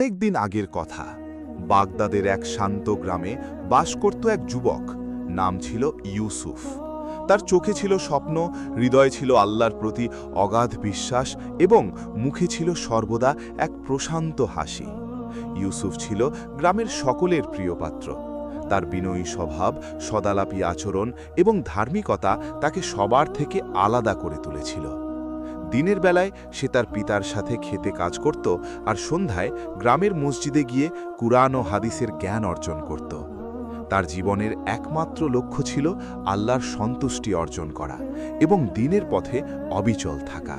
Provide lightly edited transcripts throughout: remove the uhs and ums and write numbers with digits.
অনেকদিন আগের কথা, বাগদাদের এক শান্ত গ্রামে বাস করত এক যুবক। নাম ছিল ইউসুফ। তার চোখে ছিল স্বপ্ন, হৃদয়ে ছিল আল্লাহর প্রতি অগাধ বিশ্বাস এবং মুখে ছিল সর্বদা এক প্রশান্ত হাসি। ইউসুফ ছিল গ্রামের সকলের প্রিয় পাত্র। তার বিনয়ী স্বভাব, সদালাপী আচরণ এবং ধার্মিকতা তাকে সবার থেকে আলাদা করে তুলেছিল। দিনের বেলায় সে তার পিতার সাথে খেতে কাজ করত, আর সন্ধ্যায় গ্রামের মসজিদে গিয়ে কুরআন ও হাদিসের জ্ঞান অর্জন করত। তার জীবনের একমাত্র লক্ষ্য ছিল আল্লাহর সন্তুষ্টি অর্জন করা এবং দ্বীনের পথে অবিচল থাকা।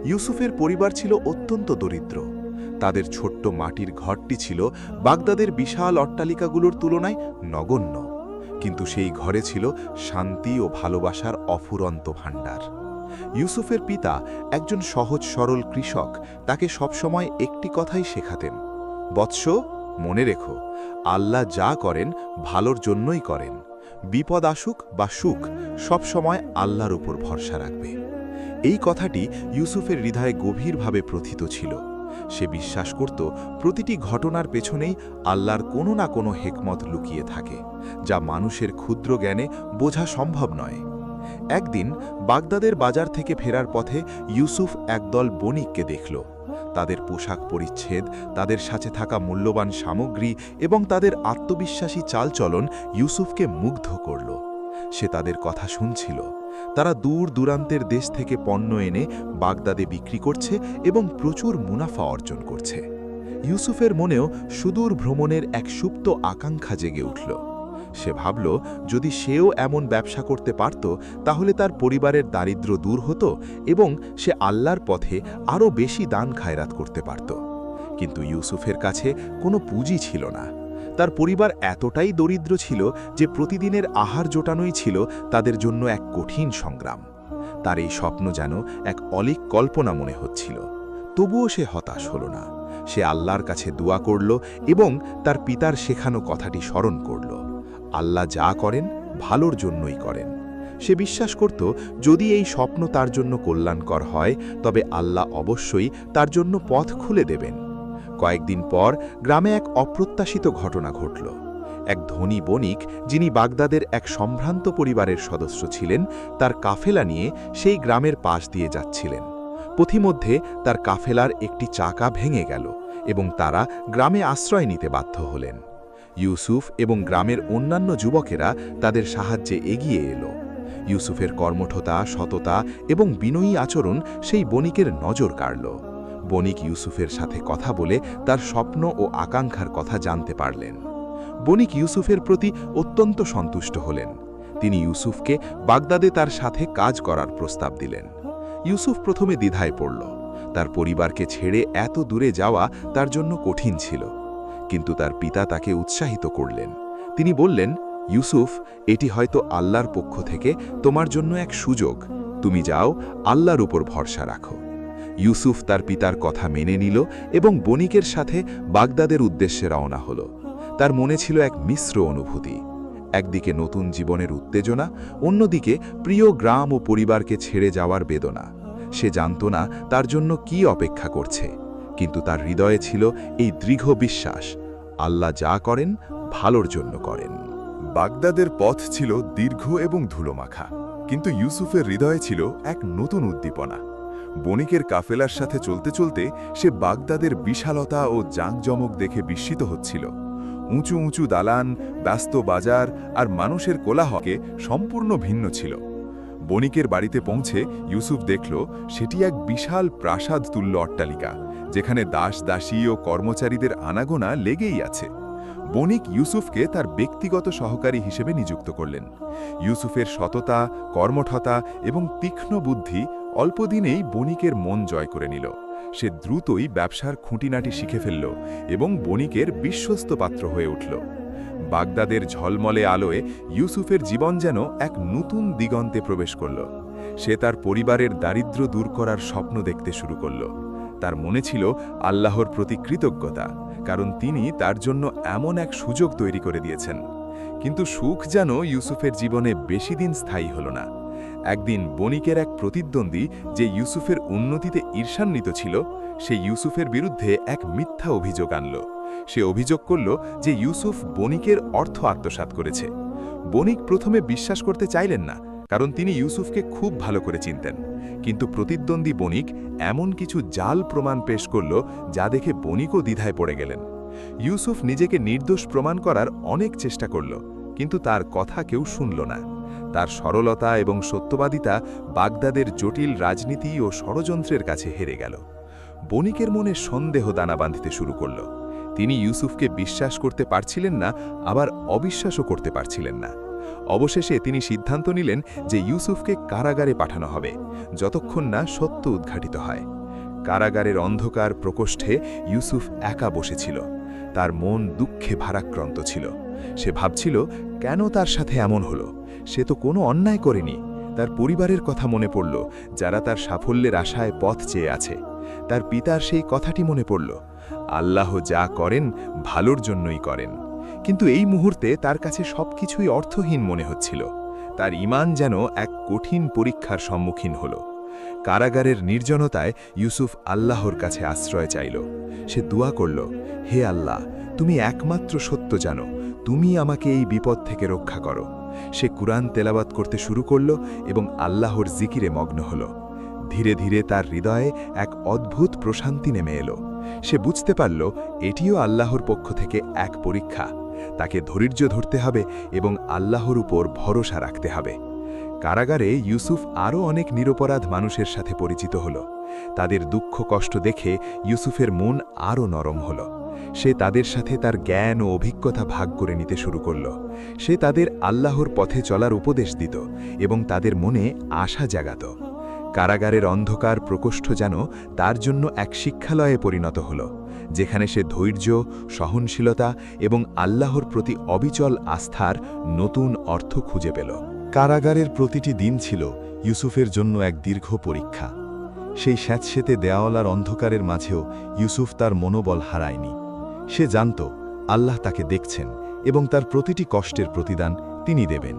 ইউসুফের পরিবার ছিল অত্যন্ত দরিদ্র। তাদের ছোট্ট মাটির ঘরটি ছিল বাগদাদের বিশাল অট্টালিকাগুলোর তুলনায় নগণ্য, কিন্তু সেই ঘরে ছিল শান্তি ও ভালোবাসার অফুরন্ত ভাণ্ডার। ইউসুফের পিতা একজন সহজ সরল কৃষক। তাকে সবসময় একটি কথাই শেখাতেন, বৎস, মনে রেখো, আল্লাহ যা করেন ভালোর জন্যই করেন। বিপদ আসুক বা সুখ, সবসময় আল্লাহর উপর ভরসা রাখবে। এই কথাটি ইউসুফের হৃদয়ে গভীরভাবে প্রথিত ছিল। সে বিশ্বাস করত প্রতিটি ঘটনার পেছনেই আল্লাহর কোনো না কোনো হেকমত লুকিয়ে থাকে, যা মানুষের ক্ষুদ্র জ্ঞানে বোঝা সম্ভব নয়। একদিন বাগদাদের বাজার থেকে ফেরার পথে ইউসুফ একদল বণিককে দেখল। তাদের পোশাক পরিচ্ছেদ, তাদের সাথে থাকা মূল্যবান সামগ্রী এবং তাদের আত্মবিশ্বাসী চালচলন ইউসুফকে মুগ্ধ করল। সে তাদের কথা শুনছিল। তারা দূর দূরান্তের দেশ থেকে পণ্য এনে বাগদাদে বিক্রি করছে এবং প্রচুর মুনাফা অর্জন করছে। ইউসুফের মনেও সুদূর ভ্রমণের এক সুপ্ত আকাঙ্ক্ষা জেগে উঠল। সে ভাবল, যদি সেও এমন ব্যবসা করতে পারত, তাহলে তার পরিবারের দারিদ্র্য দূর হতো এবং সে আল্লাহর পথে আরও বেশি দান খায়রাত করতে পারত। কিন্তু ইউসুফের কাছে কোনো পুঁজি ছিল না। তার পরিবার এতটাই দরিদ্র ছিল যে প্রতিদিনের আহার জোটানোই ছিল তাদের জন্য এক কঠিন সংগ্রাম। তার এই স্বপ্ন যেন এক অলীক কল্পনা মনে হচ্ছিল। তবুও সে হতাশ হল না। সে আল্লাহর কাছে দোয়া করল এবং তার পিতার শেখানো কথাটি স্মরণ করল, আল্লাহ যা করেন ভালোর জন্যই করেন। সে বিশ্বাস করত, যদি এই স্বপ্ন তার জন্য কল্যাণকর হয়, তবে আল্লাহ অবশ্যই তার জন্য পথ খুলে দেবেন। কয়েকদিন পর গ্রামে এক অপ্রত্যাশিত ঘটনা ঘটল। এক ধনী বণিক, যিনি বাগদাদের এক সম্ভ্রান্ত পরিবারের সদস্য ছিলেন, তার কাফেলা নিয়ে সেই গ্রামের পাশ দিয়ে যাচ্ছিলেন। পথিমধ্যে তার কাফেলার একটি চাকা ভেঙে গেল এবং তারা গ্রামে আশ্রয় নিতে বাধ্য হলেন। ইউসুফ এবং গ্রামের অন্যান্য যুবকেরা তাদের সাহায্যে এগিয়ে এলো। ইউসুফের কর্মঠতা, সততা এবং বিনয়ী আচরণ সেই বণিকের নজর কাড়ল। বণিক ইউসুফের সাথে কথা বলে তার স্বপ্ন ও আকাঙ্ক্ষার কথা জানতে পারলেন। বণিক ইউসুফের প্রতি অত্যন্ত সন্তুষ্ট হলেন। তিনি ইউসুফকে বাগদাদে তার সাথে কাজ করার প্রস্তাব দিলেন। ইউসুফ প্রথমে দ্বিধায় পড়ল। তার পরিবারকে ছেড়ে এত দূরে যাওয়া তার জন্য কঠিন ছিল, কিন্তু তার পিতা তাকে উৎসাহিত করলেন। তিনি বললেন, ইউসুফ, এটি হয়তো আল্লাহর পক্ষ থেকে তোমার জন্য এক সুযোগ। তুমি যাও, আল্লাহর উপর ভরসা রাখো। ইউসুফ তার পিতার কথা মেনে নিল এবং বণিকের সাথে বাগদাদের উদ্দেশ্যে রওনা হল। তার মনে ছিল এক মিশ্র অনুভূতি। একদিকে নতুন জীবনের উত্তেজনা, অন্যদিকে প্রিয় গ্রাম ও পরিবারকে ছেড়ে যাওয়ার বেদনা। সে জানত না তার জন্য কি অপেক্ষা করছে, কিন্তু তার হৃদয়ে ছিল এই দৃঢ় বিশ্বাস, আল্লাহ যা করেন ভালোর জন্য করেন। বাগদাদের পথ ছিল দীর্ঘ এবং ধুলোমাখা, কিন্তু ইউসুফের হৃদয়ে ছিল এক নতুন উদ্দীপনা। বণিকের কাফেলার সাথে চলতে চলতে সে বাগদাদের বিশালতা ও জাঁকজমক দেখে বিস্মিত হচ্ছিল। উঁচু উঁচু দালান, ব্যস্ত বাজার আর মানুষের কোলাহলকে সম্পূর্ণ ভিন্ন ছিল। বণিকের বাড়িতে পৌঁছে ইউসুফ দেখল সেটি এক বিশাল প্রাসাদ তুল্য অট্টালিকা, যেখানে দাস দাসী ও কর্মচারীদের আনাগোনা লেগেই আছে। বণিক ইউসুফকে তার ব্যক্তিগত সহকারী হিসেবে নিযুক্ত করলেন। ইউসুফের সততা, কর্মঠতা এবং তীক্ষ্ণ বুদ্ধি অল্পদিনেই বণিকের মন জয় করে নিল। সে দ্রুতই ব্যবসার খুঁটিনাটি শিখে ফেলল এবং বণিকের বিশ্বস্ত পাত্র হয়ে উঠল। বাগদাদের ঝলমলে আলোয় ইউসুফের জীবন যেন এক নতুন দিগন্তে প্রবেশ করল। সে তার পরিবারের দারিদ্র্য দূর করার স্বপ্ন দেখতে শুরু করল। তার মনে ছিল আল্লাহর প্রতি কৃতজ্ঞতা, কারণ তিনি তার জন্য এমন এক সুযোগ তৈরি করে দিয়েছেন। কিন্তু সুখ যেন ইউসুফের জীবনে বেশি দিন স্থায়ী হল না। একদিন বণিকের এক প্রতিদ্বন্দ্বী, যে ইউসুফের উন্নতিতে ঈর্ষান্বিত ছিল, সে ইউসুফের বিরুদ্ধে এক মিথ্যা অভিযোগ আনল। সে অভিযোগ করল যে ইউসুফ বণিকের অর্থ আত্মসাৎ করেছে। বণিক প্রথমে বিশ্বাস করতে চাইলেন না, কারণ তিনি ইউসুফকে খুব ভালো করে চিনতেন। কিন্তু প্রতিদ্বন্দ্বী বণিক এমন কিছু জাল প্রমাণ পেশ করল যা দেখে বণিকও দ্বিধায় পড়ে গেলেন। ইউসুফ নিজেকে নির্দোষ প্রমাণ করার অনেক চেষ্টা করল, কিন্তু তার কথা কেউ শুনল না। তার সরলতা এবং সত্যবাদিতা বাগদাদের জটিল রাজনীতি ও ষড়যন্ত্রের কাছে হেরে গেল। বণিকের মনে সন্দেহ দানা বাঁধতে শুরু করল। তিনি ইউসুফকে বিশ্বাস করতে পারছিলেন না, আবার অবিশ্বাসও করতে পারছিলেন না। অবশেষে তিনি সিদ্ধান্ত নিলেন যে ইউসুফকে কারাগারে পাঠানো হবে, যতক্ষণ না সত্য উদ্ঘাটিত হয়। কারাগারের অন্ধকার প্রকোষ্ঠে ইউসুফ একা বসেছিল। তার মন দুঃখে ভারাক্রান্ত ছিল। সে ভাবছিল, কেন তার সাথে এমন হলো? সে তো কোনো অন্যায় করেনি। তার পরিবারের কথা মনে পড়ল, যারা তার সাফল্যের আশায় পথ চেয়ে আছে। তার পিতার সেই কথাটি মনে পড়ল, আল্লাহ যা করেন ভালোর জন্যই করেন। কিন্তু এই মুহূর্তে তার কাছে সবকিছুই অর্থহীন মনে হচ্ছিল। তার ঈমান যেন এক কঠিন পরীক্ষার সম্মুখীন হল। কারাগারের নির্জনতায় ইউসুফ আল্লাহর কাছে আশ্রয় চাইল। সে দোয়া করল, হে আল্লাহ, তুমি একমাত্র সত্য জানো, তুমি আমাকে এই বিপদ থেকে রক্ষা করো। সে কুরআন তেলাওয়াত করতে শুরু করল এবং আল্লাহর জিকিরে মগ্ন হল। ধীরে ধীরে তার হৃদয়ে এক অদ্ভুত প্রশান্তি নেমে এলো। সে বুঝতে পারল, এটিও আল্লাহর পক্ষ থেকে এক পরীক্ষা। তাকে ধৈর্য ধরতে হবে এবং আল্লাহর উপর ভরসা রাখতে হবে। কারাগারে ইউসুফ আরও অনেক নিরপরাধ মানুষের সাথে পরিচিত হল। তাদের দুঃখ কষ্ট দেখে ইউসুফের মন আরও নরম হল। সে তাদের সাথে তার জ্ঞান ও অভিজ্ঞতা ভাগ করে নিতে শুরু করল। সে তাদের আল্লাহর পথে চলার উপদেশ দিত এবং তাদের মনে আশা জাগাত। কারাগারের অন্ধকার প্রকোষ্ঠ যেন তার জন্য এক শিক্ষালয়ে পরিণত হল, যেখানে সে ধৈর্য, সহনশীলতা এবং আল্লাহর প্রতি অবিচল আস্থার নতুন অর্থ খুঁজে পেল। কারাগারের প্রতিটি দিন ছিল ইউসুফের জন্য এক দীর্ঘ পরীক্ষা। সেই স্যাঁতসেঁতে দেওয়ালার অন্ধকারের মাঝেও ইউসুফ তার মনোবল হারায়নি। সে জানত আল্লাহ তাকে দেখছেন এবং তার প্রতিটি কষ্টের প্রতিদান তিনি দেবেন।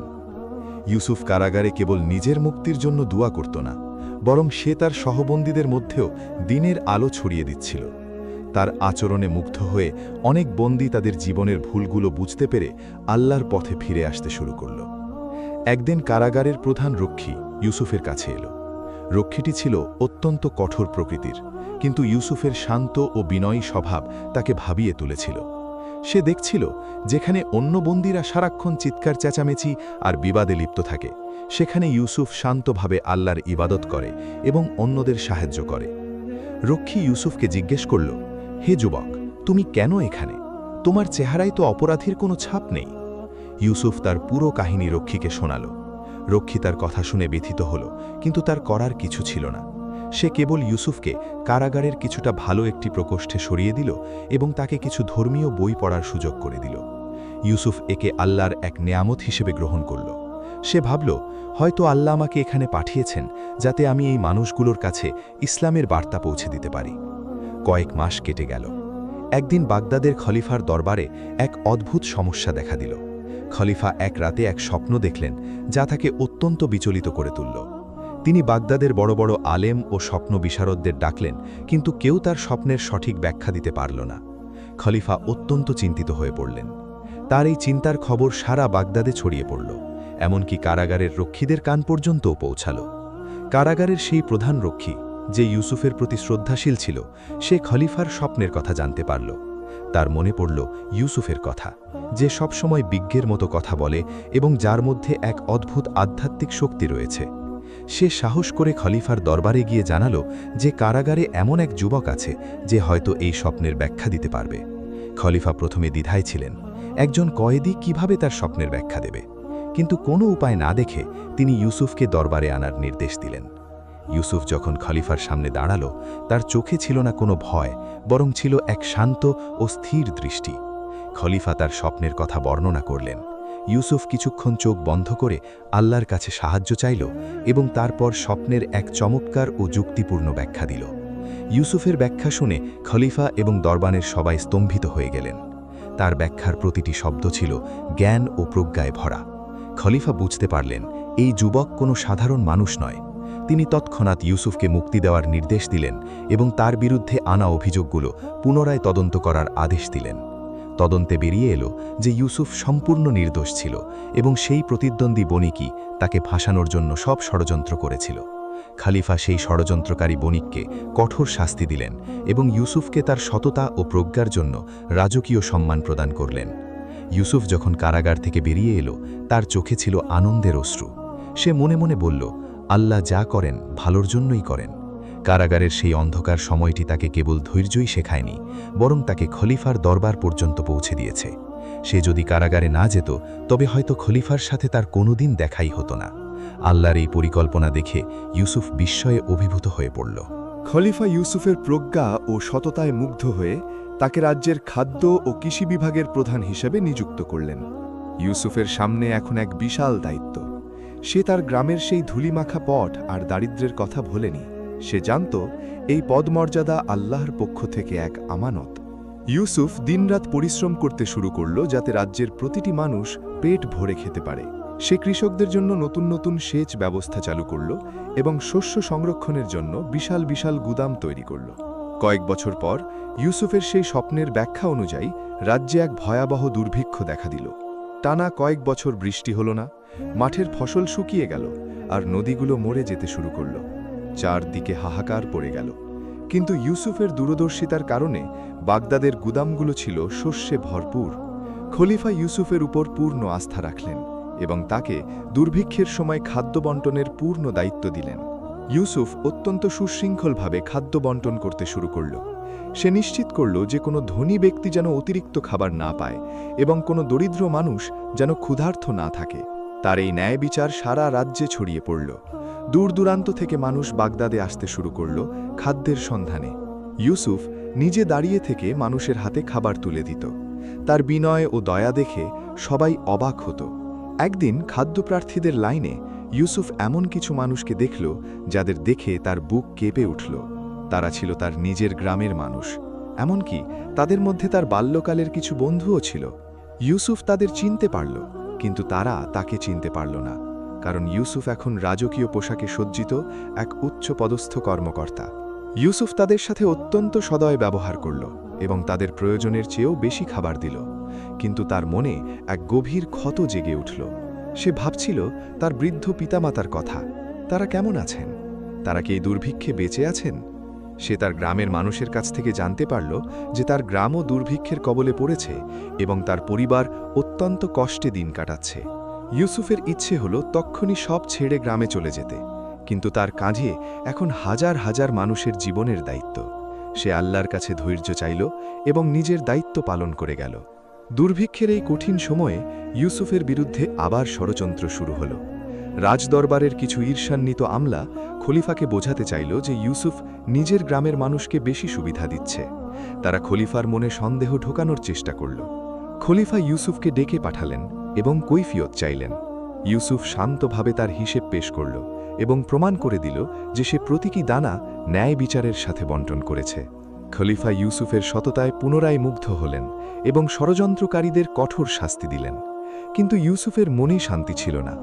ইউসুফ কারাগারে কেবল নিজের মুক্তির জন্য দোয়া করত না, বরং সে তার সহবন্দীদের মধ্যেও দিনের আলো ছড়িয়ে দিচ্ছিল। তার আচরণে মুগ্ধ হয়ে অনেক বন্দী তাদের জীবনের ভুলগুলো বুঝতে পেরে আল্লাহর পথে ফিরে আসতে শুরু করল। একদিন কারাগারের প্রধান রক্ষী ইউসুফের কাছে এলো। রক্ষীটি ছিল অত্যন্ত কঠোর প্রকৃতির, কিন্তু ইউসুফের শান্ত ও বিনয়ী স্বভাব তাকে ভাবিয়ে তুলেছিল। সে দেখছিল, যেখানে অন্য বন্দীরা সারাক্ষণ চিৎকার চেঁচামেচি আর বিবাদে লিপ্ত থাকে, সেখানে ইউসুফ শান্তভাবে আল্লাহর ইবাদত করে এবং অন্যদের সাহায্য করে। রক্ষী ইউসুফকে জিজ্ঞেস করল, হে যুবক, তুমি কেন এখানে? তোমার চেহারায় তো অপরাধীর কোনো ছাপ নেই। ইউসুফ তার পুরো কাহিনী রক্ষীকে শোনাল। রক্ষী তার কথা শুনে ব্যথিত হল, কিন্তু তার করার কিছু ছিল না। সে কেবল ইউসুফকে কারাগারের কিছুটা ভালো একটি প্রকোষ্ঠে সরিয়ে দিল এবং তাকে কিছু ধর্মীয় বই পড়ার সুযোগ করে দিল। ইউসুফ একে আল্লাহর এক নেয়ামত হিসেবে গ্রহণ করল। সে ভাবল, হয়তো আল্লাহ আমাকে এখানে পাঠিয়েছেন যাতে আমি এই মানুষগুলোর কাছে ইসলামের বার্তা পৌঁছে দিতে পারি। কয়েক মাস কেটে গেল। একদিন বাগদাদের খলিফার দরবারে এক অদ্ভুত সমস্যা দেখা দিল। খলিফা এক রাতে এক স্বপ্ন দেখলেন যা তাকে অত্যন্ত বিচলিত করে তুলল। তিনি বাগদাদের বড় বড় আলেম ও স্বপ্ন বিশারদদের ডাকলেন, কিন্তু কেউ তার স্বপ্নের সঠিক ব্যাখ্যা দিতে পারল না। খলিফা অত্যন্ত চিন্তিত হয়ে পড়লেন। তার এই চিন্তার খবর সারা বাগদাদে ছড়িয়ে পড়ল, এমনকি কারাগারের রক্ষীদের কান পর্যন্তও পৌঁছাল। কারাগারের সেই প্রধান রক্ষী, যে ইউসুফের প্রতি শ্রদ্ধাশীল ছিল, সে খলিফার স্বপ্নের কথা জানতে পারল। তার মনে পড়ল ইউসুফের কথা, যে সবসময় বিজ্ঞের মতো কথা বলে এবং যার মধ্যে এক অদ্ভুত আধ্যাত্মিক শক্তি রয়েছে। সে সাহস করে খলিফার দরবারে গিয়ে জানালো যে কারাগারে এমন এক যুবক আছে যে হয়তো এই স্বপ্নের ব্যাখ্যা দিতে পারবে। খলিফা প্রথমে দ্বিধায় ছিলেন, একজন কয়েদি কিভাবে তার স্বপ্নের ব্যাখ্যা দেবে, কিন্তু কোনো উপায় না দেখে তিনি ইউসুফকে দরবারে আনার নির্দেশ দিলেন। ইউসুফ যখন খলিফার সামনে দাঁড়ালো, তার চোখে ছিল না কোনো ভয়, বরং ছিল এক শান্ত ও স্থির দৃষ্টি। খলিফা তার স্বপ্নের কথা বর্ণনা করলেন। ইউসুফ কিছুক্ষণ চোখ বন্ধ করে আল্লাহর কাছে সাহায্য চাইল এবং তারপর স্বপ্নের এক চমৎকার ও যুক্তিপূর্ণ ব্যাখ্যা দিল। ইউসুফের ব্যাখ্যা শুনে খলিফা এবং দরবানের সবাই স্তম্ভিত হয়ে গেলেন। তার ব্যাখ্যার প্রতিটি শব্দ ছিল জ্ঞান ও প্রজ্ঞায় ভরা। খলিফা বুঝতে পারলেন, এই যুবক কোনো সাধারণ মানুষ নয়। তিনি তৎক্ষণাৎ ইউসুফকে মুক্তি দেওয়ার নির্দেশ দিলেন এবং তার বিরুদ্ধে আনা অভিযোগগুলো পুনরায় তদন্ত করার আদেশ দিলেন। তদন্তে বেরিয়ে এলো যে ইউসুফ সম্পূর্ণ নির্দোষ ছিল এবং সেই প্রতিদ্বন্দ্বী বণিকই তাকে ফাঁসানোর জন্য সব ষড়যন্ত্র করেছিল। খলিফা সেই ষড়যন্ত্রকারী বণিককে কঠোর শাস্তি দিলেন এবং ইউসুফকে তার সততা ও প্রজ্ঞার জন্য রাজকীয় সম্মান প্রদান করলেন। ইউসুফ যখন কারাগার থেকে বেরিয়ে এলো, তার চোখে ছিল আনন্দের অশ্রু। সে মনে মনে বলল, আল্লাহ যা করেন ভালোর জন্যই করেন। কারাগারের সেই অন্ধকার সময়টি তাকে কেবল ধৈর্যই শেখায়নি, বরং তাকে খলিফার দরবার পর্যন্ত পৌঁছে দিয়েছে। সে যদি কারাগারে না যেত, তবে হয়তো খলিফার সাথে তার কোনোদিন দেখাই হতো না। আল্লাহর এই পরিকল্পনা দেখে ইউসুফ বিস্ময়ে অভিভূত হয়ে পড়ল। খলিফা ইউসুফের প্রজ্ঞা ও সততায় মুগ্ধ হয়ে তাকে রাজ্যের খাদ্য ও কৃষি বিভাগের প্রধান হিসেবে নিযুক্ত করলেন। ইউসুফের সামনে এখন এক বিশাল দায়িত্ব। সে তার গ্রামের সেই ধুলিমাখা পট আর দারিদ্র্যের কথা ভোলেনি। সে জানত এই পদমর্যাদা আল্লাহর পক্ষ থেকে এক আমানত। ইউসুফ দিনরাত পরিশ্রম করতে শুরু করল যাতে রাজ্যের প্রতিটি মানুষ পেট ভরে খেতে পারে। সে কৃষকদের জন্য নতুন নতুন সেচ ব্যবস্থা চালু করল এবং শস্য সংরক্ষণের জন্য বিশাল বিশাল গুদাম তৈরি করল। কয়েক বছর পর ইউসুফের সেই স্বপ্নের ব্যাখ্যা অনুযায়ী রাজ্যে এক ভয়াবহ দুর্ভিক্ষ দেখা দিল। টানা কয়েক বছর বৃষ্টি হল না, মাঠের ফসল শুকিয়ে গেল আর নদীগুলো মরে যেতে শুরু করল। চারদিকে হাহাকার পড়ে গেল। কিন্তু ইউসুফের দূরদর্শিতার কারণে বাগদাদের গুদামগুলো ছিল শস্যে ভরপুর। খলিফা ইউসুফের উপর পূর্ণ আস্থা রাখলেন এবং তাকে দুর্ভিক্ষের সময় খাদ্য বণ্টনের পূর্ণ দায়িত্ব দিলেন। ইউসুফ অত্যন্ত সুশৃঙ্খলভাবে খাদ্য বণ্টন করতে শুরু করল। সে নিশ্চিত করল যে কোনো ধনী ব্যক্তি যেন অতিরিক্ত খাবার না পায় এবং কোনো দরিদ্র মানুষ যেন ক্ষুধার্ত না থাকে। তার এই ন্যায় বিচার সারা রাজ্যে ছড়িয়ে পড়ল। দূর দূরান্ত থেকে মানুষ বাগদাদে আসতে শুরু করল খাদ্যের সন্ধানে। ইউসুফ নিজে দাঁড়িয়ে থেকে মানুষের হাতে খাবার তুলে দিত। তার বিনয় ও দয়া দেখে সবাই অবাক হতো। একদিন খাদ্যপ্রার্থীদের লাইনে ইউসুফ এমন কিছু মানুষকে দেখল যাদের দেখে তার বুক কেঁপে উঠল। তারা ছিল তার নিজের গ্রামের মানুষ, এমনকি তাদের মধ্যে তার বাল্যকালের কিছু বন্ধুও ছিল। ইউসুফ তাদের চিনতে পারল, কিন্তু তারা তাকে চিনতে পারল না, কারণ ইউসুফ এখন রাজকীয় পোশাকে সজ্জিত এক উচ্চপদস্থ কর্মকর্তা। ইউসুফ তাদের সাথে অত্যন্ত সদয় ব্যবহার করল এবং তাদের প্রয়োজনের চেয়েও বেশি খাবার দিল। কিন্তু তার মনে এক গভীর ক্ষত জেগে উঠল। সে ভাবছিল তার বৃদ্ধ পিতামাতার কথা। তারা কেমন আছেন? তারা কি এই দুর্ভিক্ষে বেঁচে আছেন? সে তার গ্রামের মানুষের কাছ থেকে জানতে পারল যে তার গ্রামও দুর্ভিক্ষের কবলে পড়েছে এবং তার পরিবার অত্যন্ত কষ্টে দিন কাটাচ্ছে। ইউসুফের ইচ্ছে হল তক্ষুনি সব ছেড়ে গ্রামে চলে যেতে, কিন্তু তার কাঁধে এখন হাজার হাজার মানুষের জীবনের দায়িত্ব। সে আল্লাহর কাছে ধৈর্য চাইল এবং নিজের দায়িত্ব পালন করে গেল। দুর্ভিক্ষের এই কঠিন সময়ে ইউসুফের বিরুদ্ধে আবার ষড়যন্ত্র শুরু হল। রাজদরবারের কিছু ঈর্ষান্বিত আমলা খলিফাকে বোঝাতে চাইল যে ইউসুফ নিজের গ্রামের মানুষকে বেশি সুবিধা দিচ্ছে। তারা খলিফার মনে সন্দেহ ঢোকানোর চেষ্টা করল। খলিফা ইউসুফকে ডেকে পাঠালেন এবং কৈফিয়ত চাইলেন। ইউসুফ শান্তভাবে তার হিসেব পেশ করল এবং প্রমাণ করে দিল যে সে প্রতীকী দানা ন্যায় বিচারের সাথে বণ্টন করেছে। খলিফা ইউসুফের সততায় পুনরায় মুগ্ধ হলেন এবং ষড়যন্ত্রকারীদের কঠোর শাস্তি দিলেন। কিন্তু ইউসুফের মনে শান্তি ছিল না।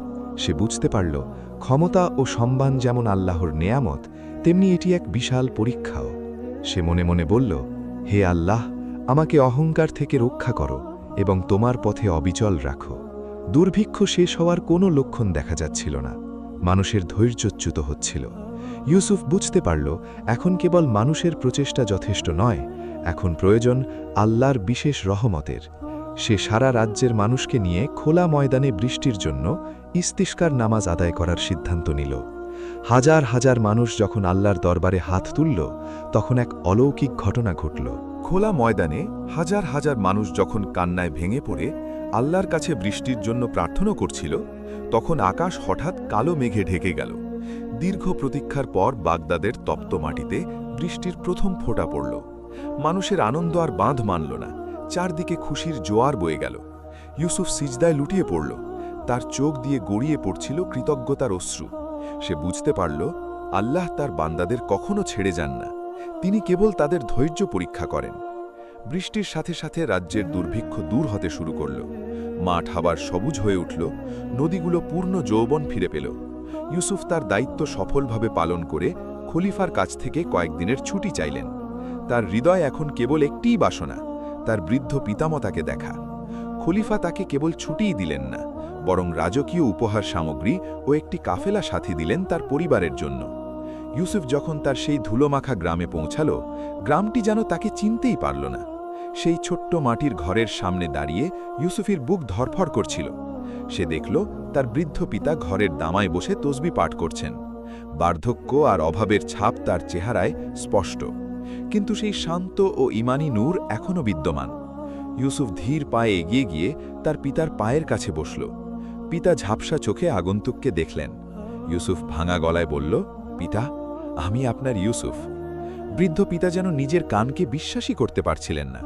সে বুঝতে পারল ক্ষমতা ও সম্মান যেমন আল্লাহর নেয়ামত, তেমনি এটি এক বিশাল পরীক্ষাও। সে মনে মনে বলল, হে আল্লাহ, আমাকে অহংকার থেকে রক্ষা করো এবং তোমার পথে অবিচল রাখো। দুর্ভিক্ষ শেষ হওয়ার কোনো লক্ষণ দেখা যাচ্ছিল না। মানুষের ধৈর্যচ্যুত হচ্ছিল। ইউসুফ বুঝতে পারল এখন কেবল মানুষের প্রচেষ্টা যথেষ্ট নয়, এখন প্রয়োজন আল্লাহর বিশেষ রহমতের। সে সারা রাজ্যের মানুষকে নিয়ে খোলা ময়দানে বৃষ্টির জন্য ইস্তিস্কার নামাজ আদায় করার সিদ্ধান্ত নিল। হাজার হাজার মানুষ যখন আল্লাহর দরবারে হাত তুলল, তখন এক অলৌকিক ঘটনা ঘটল। খোলা ময়দানে হাজার হাজার মানুষ যখন কান্নায় ভেঙে পড়ে আল্লাহর কাছে বৃষ্টির জন্য প্রার্থনা করছিল, তখন আকাশ হঠাৎ কালো মেঘে ঢেকে গেল। দীর্ঘ প্রতীক্ষার পর বাগদাদের তপ্ত মাটিতে বৃষ্টির প্রথম ফোঁটা পড়ল। মানুষের আনন্দ আর বাঁধ মানল না। চারদিকে খুশির জোয়ার বয়ে গেল। ইউসুফ সিজদায় লুটিয়ে পড়ল। তার চোখ দিয়ে গড়িয়ে পড়ছিল কৃতজ্ঞতার অশ্রু। সে বুঝতে পারল আল্লাহ তার বান্দাদের কখনো ছেড়ে যান না, তিনি কেবল তাদের ধৈর্য পরীক্ষা করেন। বৃষ্টির সাথে সাথে রাজ্যের দুর্ভিক্ষ দূর হতে শুরু করল। মাঠ আবার সবুজ হয়ে উঠল, নদীগুলো পূর্ণ যৌবন ফিরে পেল। ইউসুফ তার দায়িত্ব সফলভাবে পালন করে খলিফার কাছ থেকে কয়েকদিনের ছুটি চাইলেন। তার হৃদয় এখন কেবল একটিই বাসনা, তার বৃদ্ধ পিতামাতাকে দেখা। খলিফা তাকে কেবল ছুটিই দিলেন না, বরং রাজকীয় উপহার সামগ্রী ও একটি কাফেলা সাথী দিলেন তার পরিবারের জন্য। ইউসুফ যখন তার সেই ধুলোমাখা গ্রামে পৌঁছাল, গ্রামটি যেন তাকে চিনতেই পারল না। সেই ছোট্ট মাটির ঘরের সামনে দাঁড়িয়ে ইউসুফের বুক ধরফর করছিল। সে দেখল তার বৃদ্ধ পিতা ঘরের দামায় বসে তসবি পাঠ করছেন। বার্ধক্য আর অভাবের ছাপ তার চেহারায় স্পষ্ট, কিন্তু সেই শান্ত ও ঈমানী নূর এখনও বিদ্যমান। ইউসুফ ধীর পায়ে এগিয়ে গিয়ে তার পিতার পায়ের কাছে বসল। পিতা ঝাপসা চোখে আগন্তুককে দেখলেন। ইউসুফ ভাঙা গলায় বলল, পিতা, আমি আপনার ইউসুফ। বৃদ্ধ পিতা যেন নিজের কানকে বিশ্বাসই করতে পারছিলেন না।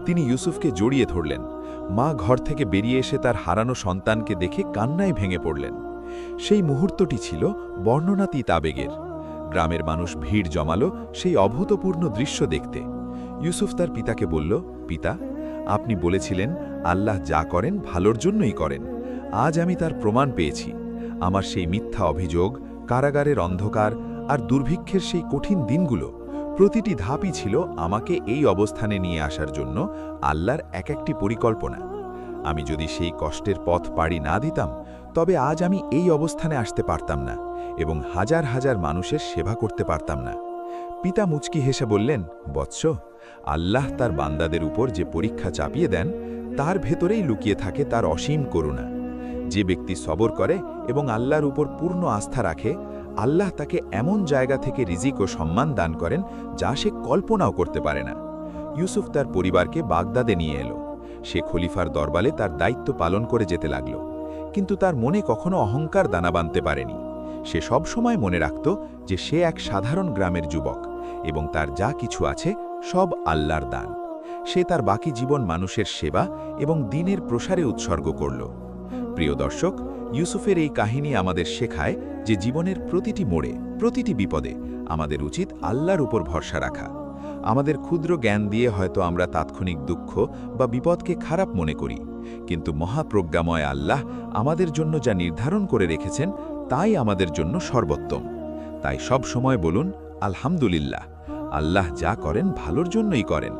তিনি ইউসুফকে জড়িয়ে ধরলেন। মা ঘর থেকে বেরিয়ে এসে তার হারানো সন্তানকে দেখে কান্নায় ভেঙে পড়লেন। সেই মুহূর্তটি ছিল বর্ণনাতীত আবেগের। গ্রামের মানুষ ভিড় জমালো সেই অভূতপূর্ণ দৃশ্য দেখতে। ইউসুফ তার পিতাকে বলল, পিতা, আপনি বলেছিলেন আল্লাহ যা করেন ভালোর জন্যই করেন। আজ আমি তার প্রমাণ পেয়েছি। আমার সেই মিথ্যা অভিযোগ, কারাগারের অন্ধকার আর দুর্ভিক্ষের সেই কঠিন দিনগুলো, প্রতিটি ধাপই ছিল আমাকে এই অবস্থানে নিয়ে আসার জন্য আল্লাহর এক একটি পরিকল্পনা। আমি যদি সেই কষ্টের পথ পাড়ি না দিতাম, তবে আজ আমি এই অবস্থানে আসতে পারতাম না এবং হাজার হাজার মানুষের সেবা করতে পারতাম না। পিতা মুচকি হেসে বললেন, বৎস, আল্লাহ তার বান্দাদের উপর যে পরীক্ষা চাপিয়ে দেন, তার ভেতরেই লুকিয়ে থাকে তার অসীম করুণা। যে ব্যক্তি সবর করে এবং আল্লাহর উপর পূর্ণ আস্থা রাখে, আল্লাহ তাকে এমন জায়গা থেকে রিজিক ও সম্মান দান করেন যা সে কল্পনাও করতে পারে না। ইউসুফ তার পরিবারকে বাগদাদে নিয়ে এলো। সে খলিফার দরবারে তার দায়িত্ব পালন করে যেতে লাগল, কিন্তু তার মনে কখনো অহংকার দানা বাঁধতে পারেনি। সে সব সময় মনে রাখত যে সে এক সাধারণ গ্রামের যুবক এবং তার যা কিছু আছে সব আল্লাহর দান। সে তার বাকি জীবন মানুষের সেবা এবং দ্বীনের প্রসারে উৎসর্গ করল। প্রিয় দর্শক, ইউসুফের এই কাহিনী আমাদের শেখায় যে জীবনের প্রতিটি মোড়ে, প্রতিটি বিপদে আমাদের উচিত আল্লাহর উপর ভরসা রাখা। আমাদের ক্ষুদ্র জ্ঞান দিয়ে হয়তো আমরা তাৎক্ষণিক দুঃখ বা বিপদকে খারাপ মনে করি, কিন্তু মহাপ্রজ্ঞাময় আল্লাহ আমাদের জন্য যা নির্ধারণ করে রেখেছেন তাই আমাদের জন্য সর্বোত্তম। তাই সব সময় বলুন, আলহামদুলিল্লাহ, আল্লাহ যা করেন ভালোর জন্যই করেন।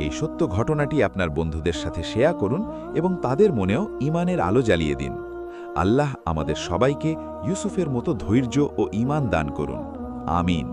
এই সত্য ঘটনাটি আপনার বন্ধুদের সাথে শেয়ার করুন এবং তাদের মনেও ঈমানের আলো জ্বালিয়ে দিন। আল্লাহ আমাদের সবাইকে ইউসুফের মতো ধৈর্য ও ঈমান দান করুন। আমিন।